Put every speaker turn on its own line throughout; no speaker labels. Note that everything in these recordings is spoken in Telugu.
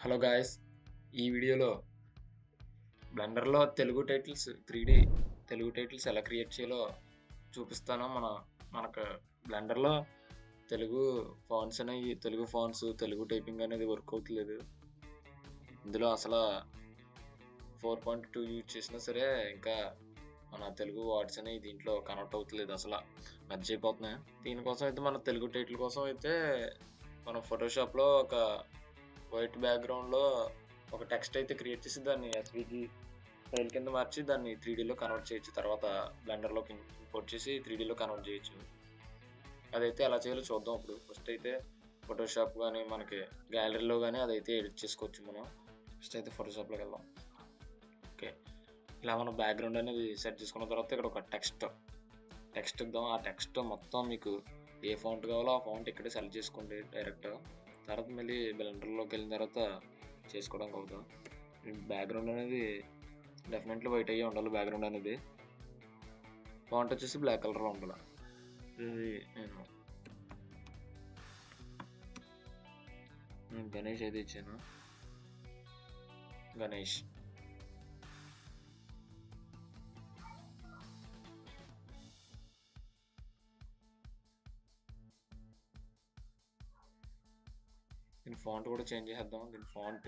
హలో గాయస్, ఈ వీడియోలో బ్లెండర్లో Telugu titles 3D Telugu titles ఎలా క్రియేట్ చేయాలో చూపిస్తాను. మనకు బ్లెండర్లో తెలుగు ఫాంట్స్ అనేవి తెలుగు టైపింగ్ అనేది వర్క్ అవుతలేదు. ఇందులో అసలు 4.2 యూజ్ చేసినా సరే ఇంకా మన తెలుగు వర్డ్స్ అనేవి దీంట్లో కనెక్ట్ అవుతలేదు, అసలు మెర్జ్ అయిపోతున్నాయి. దీనికోసం అయితే మన తెలుగు టైటిల్ కోసం అయితే మనం ఫోటోషాప్లో ఒక వైట్ బ్యాక్గ్రౌండ్లో ఒక టెక్స్ట్ అయితే క్రియేట్ చేసి దాన్ని ఎస్విజి ఫైల్ కింద మార్చి దాన్ని 3Dలో కన్వర్ట్ చేయొచ్చు. తర్వాత బ్లెండర్లోకి ఇంపోర్ట్ చేసి 3Dలో కన్వర్ట్ చేయొచ్చు. అదైతే ఎలా చేయాలో చూద్దాం. ఇప్పుడు ఫస్ట్ అయితే ఫోటోషాప్ కానీ మనకి గ్యాలరీలో కానీ అదైతే ఎడిట్ చేసుకోవచ్చు. మనం ఫస్ట్ అయితే ఫోటోషాప్లోకి వెళ్దాం. ఓకే, ఇలా మనం బ్యాక్గ్రౌండ్ అనేది సెట్ చేసుకున్న తర్వాత ఇక్కడ ఒక టెక్స్ట్ ఇద్దాం. ఆ టెక్స్ట్ మొత్తం మీకు ఏ ఫాంట్ కావాలో ఆ ఫాంట్ ఇక్కడే సెలెక్ట్ చేసుకోండి డైరెక్ట్. తర్వాత మళ్ళీ బ్లెండర్లోకి వెళ్ళిన తర్వాత చేసుకోవడానికి అవుతాం. బ్యాక్గ్రౌండ్ అనేది డెఫినెట్లీ వైట్ అయ్యి ఉండాలి. బ్యాక్గ్రౌండ్ అనేది ఫాంట్ వచ్చేసి బ్లాక్ కలర్లో ఉండాలి. ఇది నేను గణేష్ అయితే ఇచ్చాను. గణేష్ దీని ఫాంట్ కూడా చేంజ్ చేద్దాం. దీని ఫాంట్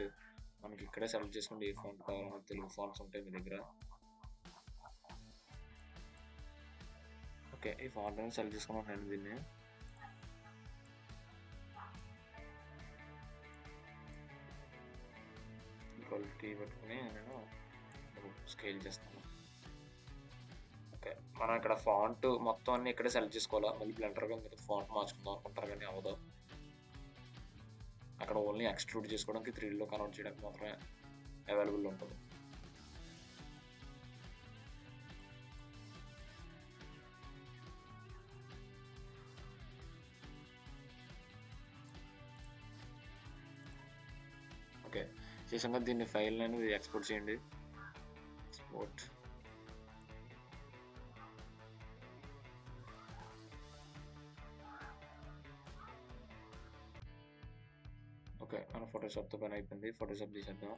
మనకి ఇక్కడే సెలెక్ట్ చేసుకోండి. ఏ ఫాంట్ కావాలన్నా తెలుగు ఫాంట్స్ ఉంటాయి మీ దగ్గర. ఓకే, ఈ ఫాంట్ అనేది సెలెక్ట్ చేసుకున్నాను నేను. దీన్ని క్వాలిటీ పెట్టుకుని నేను స్కేల్ చేస్తాను. ఓకే, మనం ఇక్కడ ఫాంట్ మొత్తం అన్ని ఇక్కడే సెలెక్ట్ చేసుకోవాలా. మళ్ళీ బ్లెండర్గా మీరు ఫాంట్ మార్చుకుందాం అనుకుంటారు కానీ అవదు. అక్కడ ఓన్లీ ఎక్స్ట్రూడ్ చేసుకోవడానికి 3Dలో కన్వర్ట్ చేయడానికి మాత్రమే అవైలబుల్ ఉంటుంది. ఓకే, చేసాక దీన్ని ఫైల్ అనేది ఎక్స్పోర్ట్ చేయండి. ఎక్స్పోర్ట్. ఓకే, మన ఫోటోషాప్తో పని అయిపోయింది. ఫోటోషాప్ తీసేద్దాం.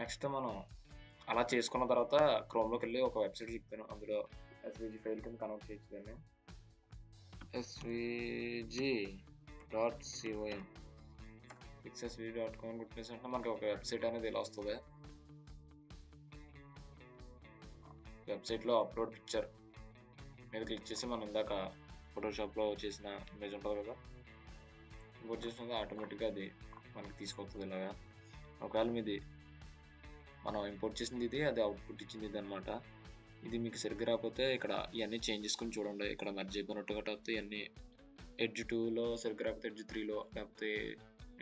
నెక్స్ట్ మనం అలా చేసుకున్న తర్వాత క్రోమ్లోకి వెళ్ళి ఒక వెబ్సైట్ చెప్తాను. అందులో ఎస్విజి ఫైల్ కింద కన్వర్ట్ చేయొచ్చు. దాన్ని svg.com fixsvg.com కొట్టేసంటే మనకి ఒక వెబ్సైట్ అనేది ఇలా వస్తుంది. వెబ్సైట్లో అప్లోడ్ పిక్చర్ మీద క్లిక్ చేసి మనం ఇందాక ఫోటోషాప్లో చేసిన ఇమేజ్ ఉంటుంది కదా, ఇంపోర్ట్ చేసినాక ఆటోమేటిక్గా అది మనకి తీసుకొస్తుంది ఇలాగా. ఒకవేళ మీది మనం ఇంపోర్ట్ చేసింది ఇది, అది అవుట్పుట్ ఇచ్చింది ఇది అనమాట. ఇది మీకు సరిగ్గా రాకపోతే ఇక్కడ ఇవన్నీ చేంజ్ చేసుకుని చూడండి. ఇక్కడ మెర్జ్ అయిపోయినట్టు కాబట్టి ఇవన్నీ ఎడ్జ్ 2లో సరిగ్గా రాకపోతే ఎడ్జ్ 3లో లేకపోతే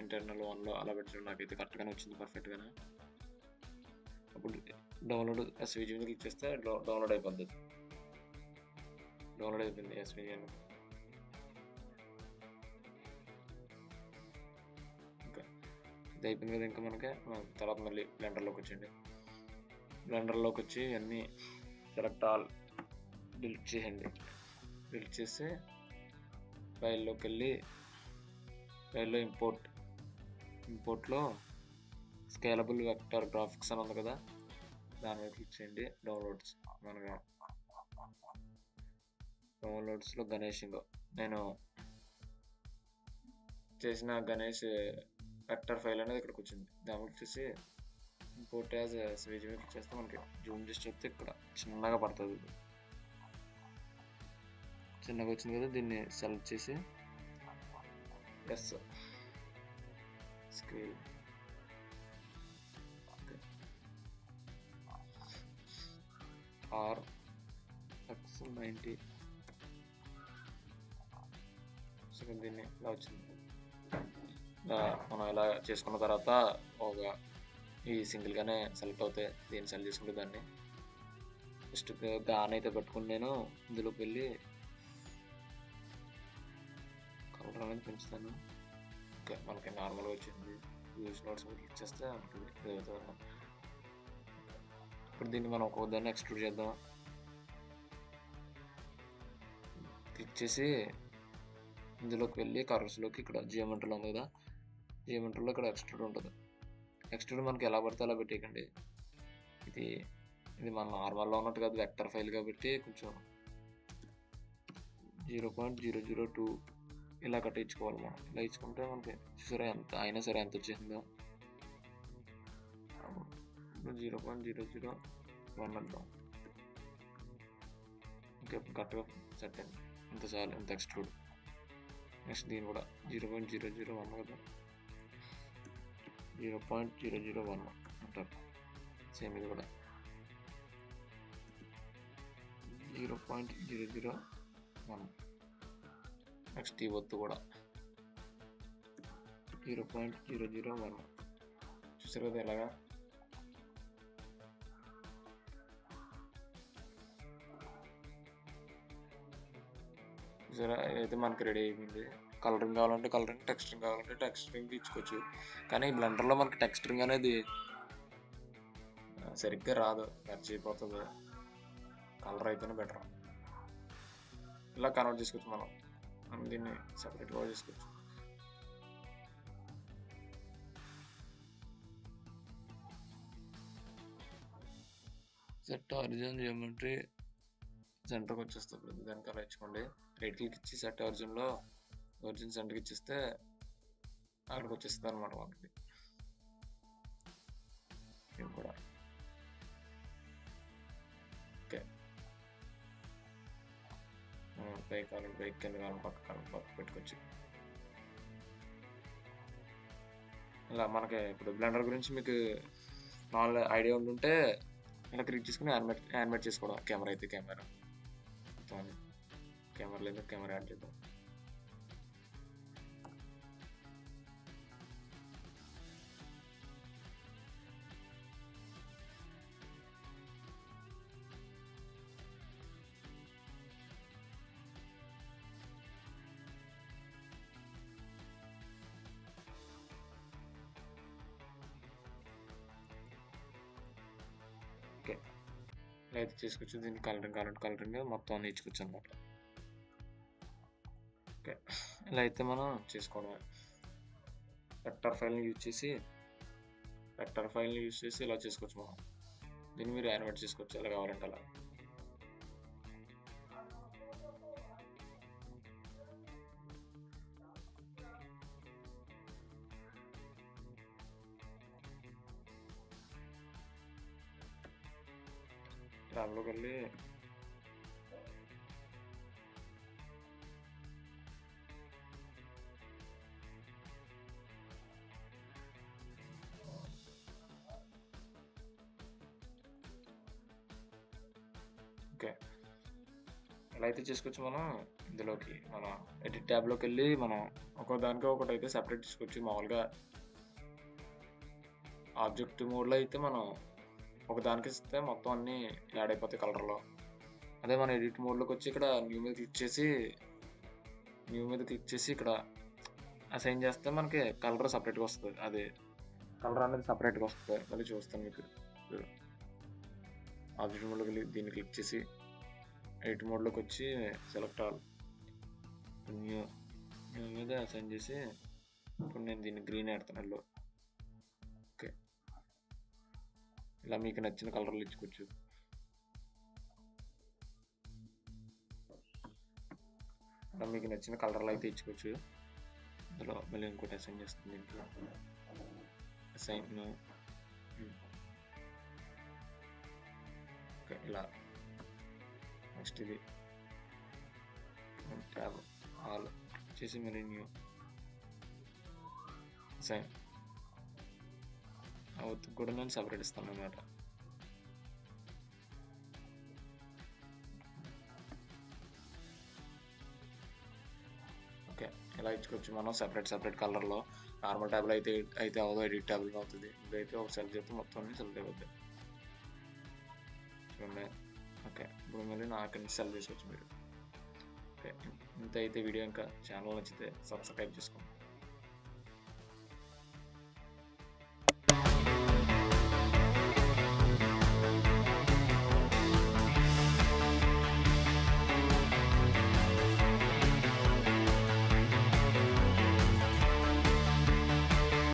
ఇంటర్నల్ 1లో అలా పెట్టండి. నాకైతే కరెక్ట్గానే వచ్చింది, పర్ఫెక్ట్గానే. అప్పుడు డౌన్లోడ్ ఎస్విజి మీద క్లిక్ చేస్తే డౌన్లోడ్ అయిపోద్ది. డౌన్లోడ్ అయిపోయింది ఎస్విజి అని. ఓకే, ఇది అయిపోయింది కదా. ఇంకా మనకి తర్వాత మళ్ళీ బ్లెండర్లోకి వచ్చేయండి. బ్లెండర్లోకి వచ్చి అన్నీ సెలెక్ట్ ఆల్ డిలీట్ చేయండి. డిలీట్ చేసి ఫైల్లోకి వెళ్ళి ఫైల్లో ఇంపోర్ట్లో స్కేలబుల్ వెక్టర్ గ్రాఫిక్స్ అని ఉంది కదా, దాని మీద క్లిక్ చేయండి. డౌన్లోడ్స్లో గణేష్ నేను చేసిన గణేష్ వెక్టర్ ఫైల్ అనేది ఇక్కడికి వచ్చింది. దాని వచ్చేసి ఇంపోర్ట్ యాజ్ ఎస్విజి మీద క్లిక్ చేస్తే మనకి జూమ్ చేసి చెప్తే ఇక్కడ చిన్నగా పడుతుంది. చిన్నగా వచ్చింది కదా, దీన్ని సెలెక్ట్ చేసి ఎస్ స్క్రీన్ RX90 దీన్ని ఇలా వచ్చింది. మనం ఇలా చేసుకున్న తర్వాత ఈ సింగిల్గానే సెలెక్ట్ అవుతాయి. దీన్ని సెలెక్ట్ చేసుకుంటే దాన్ని ఫస్ట్ గాన్ అయితే పెట్టుకుని నేను ఇందులోకి వెళ్ళి కలర్ అనేది పెంచుతాను. ఓకే, మనకి నార్మల్గా వచ్చింది. యూజ్ నోట్స్ క్లిక్ చేస్తే అవుతుంది. ఇప్పుడు దీన్ని మనం ఒక దాన్ని ఎక్స్ట్రూడ్ చేద్దాం. క్లిక్ చేసి ఇందులోకి వెళ్ళి కర్వ్స్లోకి ఇక్కడ జియోమెట్రీలో ఉంది కదా, జియోమెట్రీలో ఇక్కడ ఎక్స్ట్రూడ్ ఉంటుంది. ఎక్స్ట్రూడ్ మనకి ఎలా పడితే అలా పెట్టేయకండి. ఇది ఇది మన నార్మల్లో ఉన్నట్టు కాదు, వెక్టర్ ఫైల్ కాబట్టి కొంచెం 0.002 ఇలా కట్టించుకోవాలి మనం. ఇలా ఇచ్చుకుంటే మనకి చూసారా ఎంత అయినా సరే ఎంత వచ్చేసిందో. 0.001 అంటాం. ఓకే, కరెక్ట్గా సెట్ అయింది. ఇంత చాలు, ఇంత ఎక్స్ట్రూడ్. నెక్స్ట్ దీని కూడా 0.001 కదా, 0.001 అంటారు. సేమ్ ఇది కూడా 0.001. నెక్స్ట్ ఈ ఒత్తు కూడా 0.001. చూసారు కదా ఎలాగా. చూసారా, అయితే మనకి రెడీ అయిపోయింది. కలరింగ్ కావాలంటే కలరింగ్, టెక్స్చరింగ్ కావాలంటే టెక్స్చరింగ్ ఇచ్చుకోవచ్చు. కానీ బ్లెండర్లో మనకి టెక్స్చరింగ్ అనేది సరిగ్గా రాదు, మర్చిపోతుంది. కలర్ అయితేనే బెటర్. ఇలా కన్వర్ట్ చేసుకోవచ్చు మనం దీన్ని సపరేట్గా చేసుకోవచ్చు. సెట్ ఆరిజిన్ జియోమెట్రీ సెంటర్కి వచ్చేస్తుంది. దానికి అలా ఇచ్చుకోండి. రైట్ క్లిక్ ఇచ్చి సెట్ ఆరిజిన్లో ఒరిజిన్ సెంటర్కి ఇచ్చేస్తే అక్కడికి వచ్చేస్తుంది అనమాట మనకి. ఇది కూడా ఓకే. పైకి కావాలంటే పైకి, కింద కావాలంటే పక్క పెట్టుకోవచ్చు. ఇలా మనకి ఇప్పుడు బ్లెండర్ గురించి మీకు నార్మల్ ఐడియా ఉంటుంటే ఇలా క్లిక్ చేసుకుని యానిమేట్ చేసుకోవడం. కెమెరా అయితే కెమెరా, కెమెరా లేదా కెమెరా యాడ్ చేద్దాం. ఓకే, ఇలా అయితే చేసుకోవచ్చు. దీన్ని కలరింగ్ కావాలంటే కలరింగ్ మొత్తం అన్ని ఇచ్చుకోవచ్చు అనమాట. ఓకే, ఇలా అయితే మనం చేసుకోవడమే. వెక్టర్ ఫైల్ని యూజ్ చేసి ఇలా చేసుకోవచ్చు మనం. దీన్ని మీరు యానిమేట్ చేసుకోవచ్చు ఎలా కావాలంటే అలా. ట్యాబ్లోకి వెళ్ళి ఓకే, ఎలా అయితే చేసుకోవచ్చు మనం. ఇందులోకి మన ఎడిట్ ట్యాబ్లోకి వెళ్ళి మనం ఒక్కొక్కదానికి ఒకటి అయితే సెపరేట్ చేసుకోవచ్చు. మామూలుగా ఆబ్జెక్ట్ మోడ్లో అయితే మనం ఒకదానికి ఇస్తే మొత్తం అన్నీ యాడ్ అయిపోతాయి కలర్లో. అదే మన ఎడిట్ మోడ్లోకి వచ్చి ఇక్కడ న్యూ మీద క్లిక్ చేసి ఇక్కడ అసైన్ చేస్తే మనకి కలర్ సపరేట్గా వస్తుంది. అది కలర్ అనేది సపరేట్గా వస్తుంది. మళ్ళీ చూస్తాను మీకు. ఆబ్జెక్ట్ మోడ్లోకి వెళ్ళి దీన్ని క్లిక్ చేసి ఎడిట్ మోడ్లోకి వచ్చి సెలెక్ట్ ఆల్ న్యూ మీద అసైన్ చేసి ఇప్పుడు నేను దీన్ని గ్రీన్ పెడతాను. ఓకే, ఇలా మీకు నచ్చిన కలర్లు ఇచ్చుకోవచ్చు. ఇలా మీకు నచ్చిన కలర్లు అయితే ఇచ్చుకోవచ్చు. ఇందులో మళ్ళీ ఇంకోటి అసైన్ చేస్తుంది. దీంట్లో అసైన్ ఓకే, ఇలా నెక్స్ట్ ఇది ట్యాబ్ ఆల్ చేసి మళ్ళీ న్యూ అసైన్ అవుతు కూడా నేను సపరేట్ ఇస్తాను అన్నమాట. ఓకే, ఇలా ఇచ్చుకోవచ్చు మనం సెపరేట్ కలర్లో. నార్మల్ ట్యాబ్లో అయితే అవ్వదు, ఎడిట్ ట్యాబ్లో అవుతుంది. ఇదైతే ఒక సెలెక్ట్ చేస్తే మొత్తం అన్ని సెలెక్ట్ అయిపోతాయి. చూడండి. ఓకే, ఇప్పుడు మళ్ళీ నాకు సెలెక్ట్ చేసుకోవచ్చు మీరు. ఓకే, ఇంత అయితే వీడియో. ఇంకా ఛానల్ నచ్చితే సబ్స్క్రైబ్ చేసుకోండి.